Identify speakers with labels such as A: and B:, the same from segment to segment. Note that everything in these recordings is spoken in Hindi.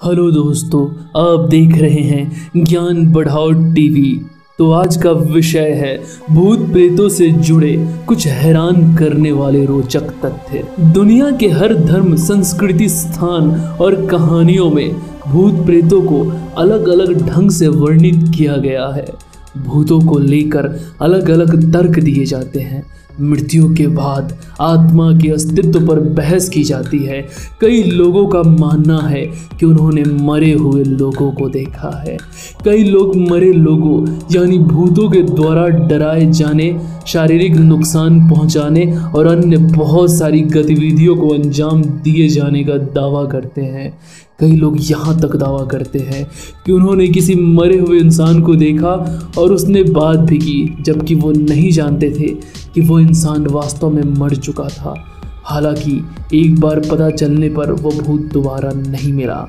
A: हेलो दोस्तों, आप देख रहे हैं ज्ञान बढ़ाओ टीवी। तो आज का विषय है भूत प्रेतों से जुड़े कुछ हैरान करने वाले रोचक तथ्य। दुनिया के हर धर्म, संस्कृति, स्थान और कहानियों में भूत प्रेतों को अलग अलग ढंग से वर्णित किया गया है। भूतों को लेकर अलग अलग तर्क दिए जाते हैं। मृत्यु के बाद आत्मा के अस्तित्व पर बहस की जाती है। कई लोगों का मानना है कि उन्होंने मरे हुए लोगों को देखा है। कई लोग मरे लोगों यानी भूतों के द्वारा डराए जाने, शारीरिक नुकसान पहुंचाने और अन्य बहुत सारी गतिविधियों को अंजाम दिए जाने का दावा करते हैं। कई लोग यहाँ तक दावा करते हैं कि उन्होंने किसी मरे हुए इंसान को देखा और उसने बात भी की, जबकि वो नहीं जानते थे कि वो इंसान वास्तव में मर चुका था। हालांकि एक बार पता चलने पर वो भूत दोबारा नहीं मिला।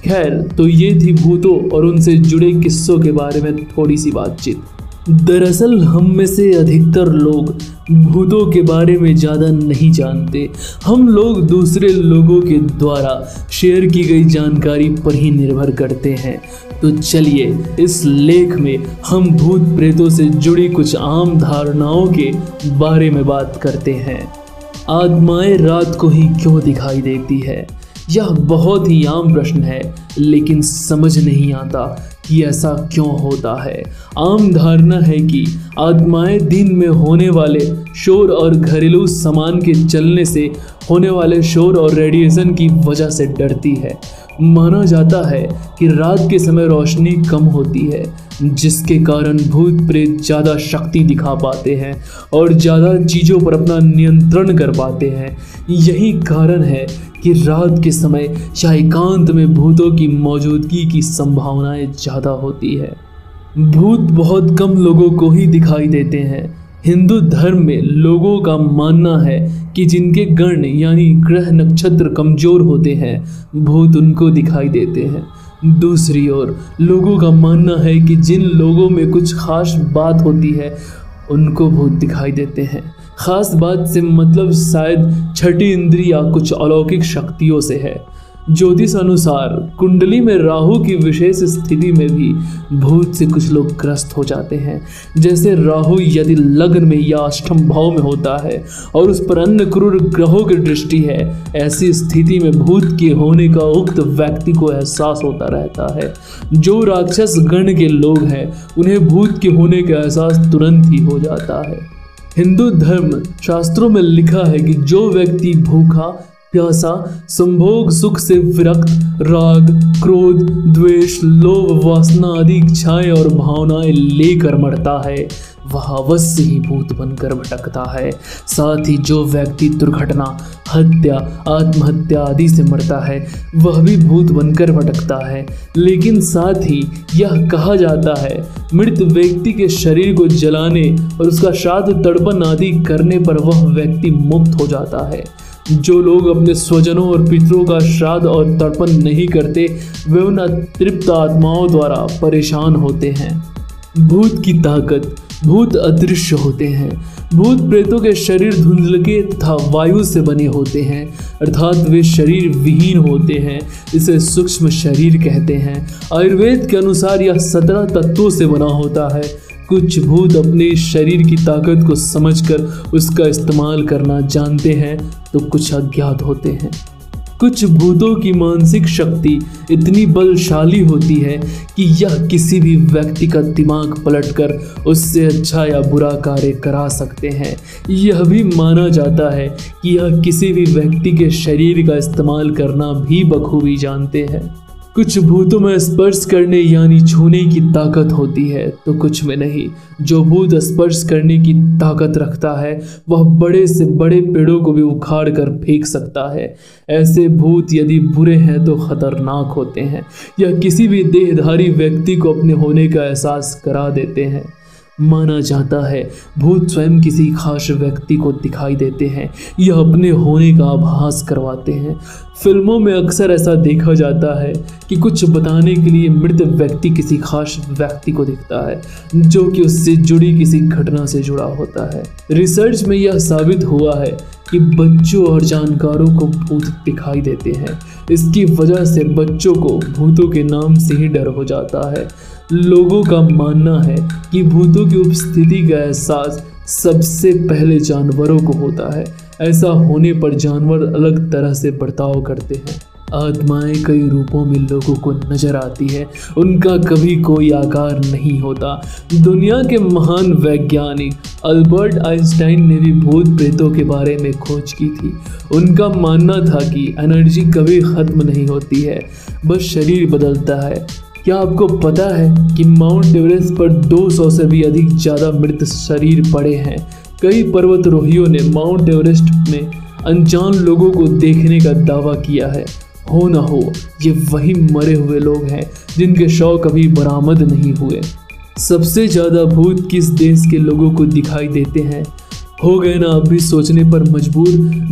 A: खैर, तो ये थी भूतों और उनसे जुड़े किस्सों के बारे में थोड़ी सी बातचीत। दरअसल हम में से अधिकतर लोग भूतों के बारे में ज़्यादा नहीं जानते। हम लोग दूसरे लोगों के द्वारा शेयर की गई जानकारी पर ही निर्भर करते हैं। तो चलिए इस लेख में हम भूत प्रेतों से जुड़ी कुछ आम धारणाओं के बारे में बात करते हैं। आत्माएं रात को ही क्यों दिखाई देती है? यह बहुत ही आम प्रश्न है, लेकिन समझ नहीं आता कि ऐसा क्यों होता है। आम धारणा है कि आत्माएं दिन में होने वाले शोर और घरेलू सामान के चलने से होने वाले शोर और रेडिएशन की वजह से डरती है। माना जाता है कि रात के समय रोशनी कम होती है, जिसके कारण भूत प्रेत ज़्यादा शक्ति दिखा पाते हैं और ज़्यादा चीज़ों पर अपना नियंत्रण कर पाते हैं। यही कारण है कि रात के समय या एकांत में भूतों की मौजूदगी की संभावनाएं ज़्यादा होती है। भूत बहुत कम लोगों को ही दिखाई देते हैं। हिंदू धर्म में लोगों का मानना है कि जिनके गण यानी ग्रह नक्षत्र कमजोर होते हैं, भूत उनको दिखाई देते हैं। दूसरी ओर लोगों का मानना है कि जिन लोगों में कुछ खास बात होती है, उनको भूत दिखाई देते हैं। खास बात से मतलब शायद छठी इंद्रिय या कुछ अलौकिक शक्तियों से है। ज्योतिष अनुसार कुंडली में राहु की विशेष स्थिति में भी भूत से कुछ लोग ग्रस्त हो जाते हैं। जैसे राहु यदि लग्न में या अष्टम भाव में होता है और उस पर अन्य क्रूर ग्रहों की दृष्टि है, ऐसी स्थिति में भूत के होने का उक्त व्यक्ति को एहसास होता रहता है। जो राक्षस गण के लोग हैं, उन्हें भूत के होने का एहसास तुरंत ही हो जाता है। हिंदू धर्म शास्त्रों में लिखा है कि जो व्यक्ति भूखा, प्यासा, संभोग, सुख से विरक्त, राग, क्रोध, द्वेष, लोभ, वासना आदि इच्छाएं और भावनाएं लेकर मरता है, वह अवश्य ही भूत बनकर भटकता है। साथ ही जो व्यक्ति दुर्घटना, हत्या, आत्महत्या आदि से मरता है, वह भी भूत बनकर भटकता है। लेकिन साथ ही यह कहा जाता है, मृत व्यक्ति के शरीर को जलाने और उसका श्राद्ध तर्पण आदि करने पर वह व्यक्ति मुक्त हो जाता है। जो लोग अपने स्वजनों और पितरों का श्राद्ध और तर्पण नहीं करते, वे उन अतृप्त आत्माओं द्वारा परेशान होते हैं। भूत की ताकत। भूत अदृश्य होते हैं। भूत प्रेतों के शरीर धुंधलके तथा वायु से बने होते हैं, अर्थात वे शरीर विहीन होते हैं। इसे सूक्ष्म शरीर कहते हैं। आयुर्वेद के अनुसार यह 17 तत्वों से बना होता है। कुछ भूत अपने शरीर की ताकत को समझकर उसका इस्तेमाल करना जानते हैं, तो कुछ अज्ञात होते हैं। कुछ भूतों की मानसिक शक्ति इतनी बलशाली होती है कि यह किसी भी व्यक्ति का दिमाग पलटकर उससे अच्छा या बुरा कार्य करा सकते हैं। यह भी माना जाता है कि यह किसी भी व्यक्ति के शरीर का इस्तेमाल करना भी बखूबी जानते हैं। कुछ भूतों में स्पर्श करने यानी छूने की ताकत होती है, तो कुछ में नहीं। जो भूत स्पर्श करने की ताकत रखता है, वह बड़े से बड़े पेड़ों को भी उखाड़ कर फेंक सकता है। ऐसे भूत यदि बुरे हैं तो खतरनाक होते हैं। यह किसी भी देहधारी व्यक्ति को अपने होने का एहसास करा देते हैं। माना जाता है भूत स्वयं किसी खास व्यक्ति को दिखाई देते हैं, यह अपने होने का आभास करवाते हैं। फिल्मों में अक्सर ऐसा देखा जाता है कि कुछ बताने के लिए मृत व्यक्ति किसी खास व्यक्ति को दिखता है, जो कि उससे जुड़ी किसी घटना से जुड़ा होता है। रिसर्च में यह साबित हुआ है कि बच्चों और जानकारों को भूत दिखाई देते हैं। इसकी वजह से बच्चों को भूतों के नाम से ही डर हो जाता है। लोगों का मानना है कि भूतों की उपस्थिति का एहसास सबसे पहले जानवरों को होता है। ऐसा होने पर जानवर अलग तरह से बर्ताव करते हैं। आत्माएं कई रूपों में लोगों को नजर आती है, उनका कभी कोई आकार नहीं होता। दुनिया के महान वैज्ञानिक अल्बर्ट आइंस्टाइन ने भी भूत प्रेतों के बारे में खोज की थी। उनका मानना था कि एनर्जी कभी खत्म नहीं होती है, बस शरीर बदलता है। क्या आपको पता है कि माउंट एवरेस्ट पर 200 से भी अधिक ज़्यादा मृत शरीर पड़े हैं? कई पर्वतारोहियों ने माउंट एवरेस्ट में अनजान लोगों को देखने का दावा किया है। हो ना हो ये वही मरे हुए लोग हैं जिनके शव कभी बरामद नहीं हुए। सबसे ज़्यादा भूत किस देश के लोगों को दिखाई देते हैं? हो गए ना आप भी सोचने पर मजबूर।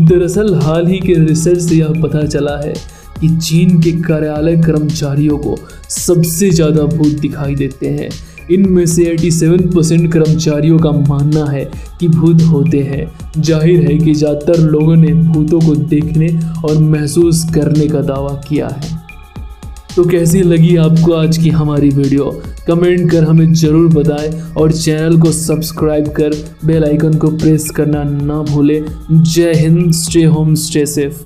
A: दरअसल हाल ही के रिसर्च से यह पता चला है कि चीन के कार्यालय कर्मचारियों को सबसे ज़्यादा भूत दिखाई देते हैं। इनमें से 87% कर्मचारियों का मानना है कि भूत होते हैं। जाहिर है कि ज़्यादातर लोगों ने भूतों को देखने और महसूस करने का दावा किया है। तो कैसी लगी आपको आज की हमारी वीडियो? कमेंट कर हमें ज़रूर बताएं और चैनल को सब्सक्राइब कर बेल आइकन को प्रेस करना ना भूलें। जय Hind, stay home, stay safe.